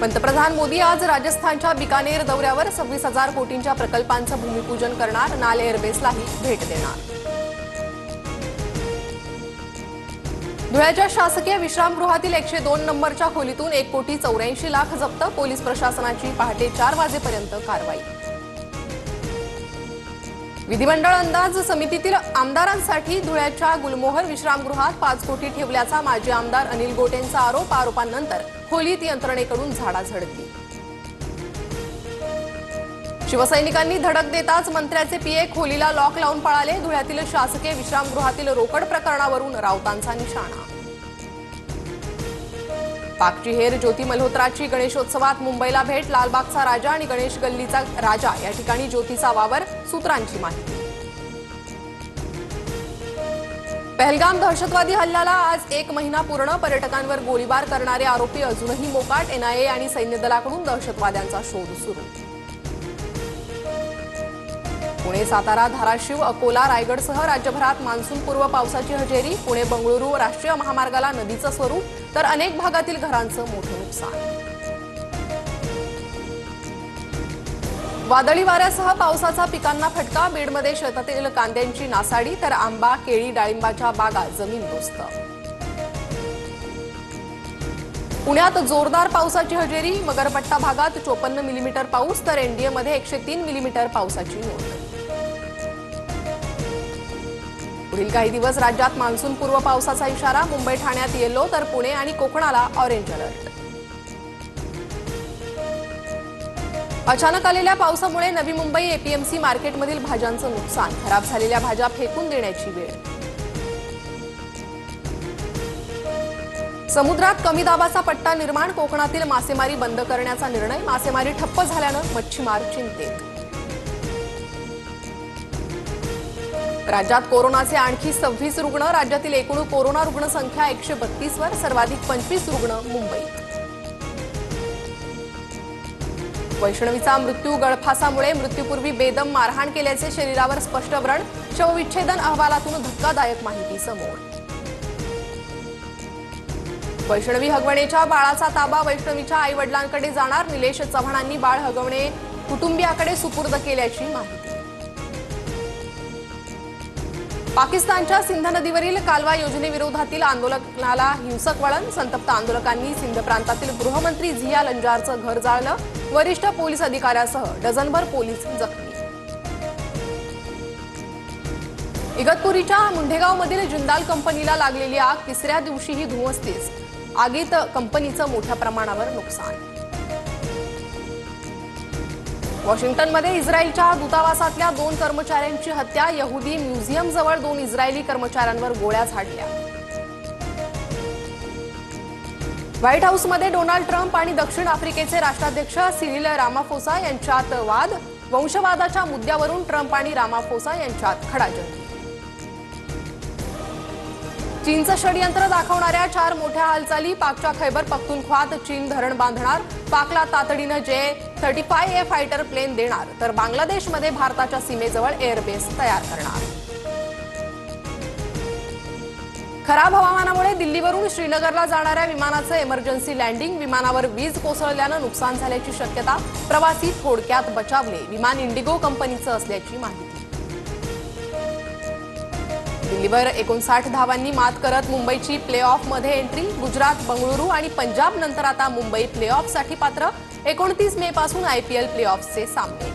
पंतप्रधान मोदी आज राजस्थानच्या बिकानेर दौऱ्यावर 26,000 कोटींच्या प्रकल्पांचं भूमिपूजन करणार. नाल एअरबेसलाही भेट देणार. धुळ्याच्या शासकीय विश्रामगृहातील 102 नंबरच्या खोलीतून 1,84,00,00,000 जप्त. पोलीस प्रशासनाची पहाटे 4 वाजेपर्यंत कारवाई. विधिमंडळ अंदाज समितीतील आमदारांसाठी धुळ्याच्या गुलमोहर विश्रामगृहात 5 कोटी ठेवल्याचा माजी आमदार अनिल गोटेंचा आरोप. आरोपांनंतर खोलीत यंत्रणेकडून झाडाझडती. शिवसैनिकांनी धडक देताच मंत्र्याचे पीए खोलीला लॉक लावून पळाले. धुळ्यातील शासकीय विश्रामगृहातील रोकड प्रकरणावरून राऊतांचा निशाणा. पाकची हेर ज्योती मल्होत्राची गणेशोत्सवात मुंबईला भेट. लालबागचा राजा आणि गणेश गल्लीचा राजा या ठिकाणी ज्योतीचा वावर. सूत्रांची माहिती. पहलगाम दहशतवादी हल्ल्याला आज 1 महिना पूर्ण. पर्यटकांवर गोळीबार करणारे आरोपी अजूनही मोकाट. एनआयए आणि सैन्य दलाकडून दहशतवाद्यांचा शोध सुरू. पुणे, सातारा, धाराशिव, अकोला, रायगडसह राज्यभरात मान्सूनपूर्व पावसाची हजेरी. पुणे बंगळुरू राष्ट्रीय महामार्गाला नदीचं स्वरूप, तर अनेक भागातील घरांचं मोठं नुकसान. वादळी वाऱ्यासह पावसाचा पिकांना फटका. बीडमध्ये शेतातील कांद्यांची नासाडी, तर आंबा, केळी, डाळिंबाच्या बागा जमीनदोस्त. पुण्यात जोरदार पावसाची हजेरी. मगरपट्टा भागात 54 मिलीमीटर पाऊस, तर एनडीएमध्ये 103 मिलीमीटर पावसाची नोंद. पुढील काही दिवस राज्यात मान्सूनपूर्व पावसाचा इशारा. मुंबई, ठाण्यात येलो, तर पुणे आणि कोकणाला ऑरेंज अलर्ट. अचानक आलेल्या पावसामुळे नवी मुंबई एपीएमसी मार्केटमधील भाज्यांचं नुकसान. खराब झालेल्या भाज्या फेकून देण्याची वेळ. समुद्रात कमी दाबाचा पट्टा निर्माण. कोकणातील मासेमारी बंद करण्याचा निर्णय. मासेमारी ठप्प झाल्यानं मच्छीमार चिंतेत. राज्यात कोरोनाचे आणखी 26 रुग्ण. राज्यातील एकूण कोरोना रुग्णसंख्या 132 वर. सर्वाधिक 25 रुग्ण मुंबईत. वैष्णवीचा मृत्यू गळफासामुळे. मृत्यूपूर्वी बेदम मारहाण केल्याचे शरीरावर स्पष्ट व्रण. शवविच्छेदन अहवालातून धक्कादायक माहिती समोर. वैष्णवी हगवणेच्या बाळाचा ताबा वैष्णवीच्या आई-वडिलांकडे जाणार. निलेश चव्हाणांनी बाळ हगवणे कुटुंबियाकडे सुपूर्द केल्याची माहिती. पाकिस्तानच्या सिंध नदीवरील कालवा योजनेविरोधातील आंदोलनाला हिंसक वळण. संतप्त आंदोलकांनी सिंध प्रांतातील गृहमंत्री झिया लंजारचं घर जाळलं. वरिष्ठ पोलीस अधिकाऱ्यासह डझनभर पोलीस जखमी. इगतपुरीच्या मुंढेगावमधील जिंदाल कंपनीला लागलेली आग. 3ऱ्या दिवशीही धुमसतेच. आगीत कंपनीचं मोठ्या प्रमाणावर नुकसान. वॉशिंग्टनमध्ये इस्रायलच्या दूतावासातल्या 2 कर्मचाऱ्यांची हत्या. यहुदी म्युझियमजवळ 2 इस्रायली कर्मचाऱ्यांवर गोळ्या झाडल्या. व्हाईट हाऊसमध्ये डोनाल्ड ट्रम्प आणि दक्षिण आफ्रिकेचे राष्ट्राध्यक्ष सिरिल रामाफोसा यांच्यात वाद. वंशवादाच्या मुद्द्यावरून ट्रम्प आणि रामाफोसा यांच्यात खडाजंगी. चीनचं षडयंत्र दाखवणाऱ्या 4 मोठ्या हालचाली. पाकच्या खैबर पख्तूनख्वात चीन धरण बांधणार. पाकला तातडीनं J-35A फायटर प्लेन देणार. तर बांगलादेशमध्ये भारताच्या सीमेजवळ एअरबेस तयार करणार. खराब हवामानामुळे दिल्लीवरून श्रीनगरला जाणाऱ्या विमानाचं इमर्जन्सी लँडिंग. विमानावर वीज कोसळल्यानं नुकसान झाल्याची शक्यता. प्रवासी थोडक्यात बचावले. विमान इंडिगो कंपनीचं असल्याची माहिती. दिल्लीवर 59 धावांनी मात करत मुंबईची प्ले ऑफमध्ये एंट्री. गुजरात, बंगळुरू आणि पंजाब नंतर आता मुंबई प्ले ऑफसाठी पात्र. 29 मे पासून IPL प्ले ऑफचे सामने.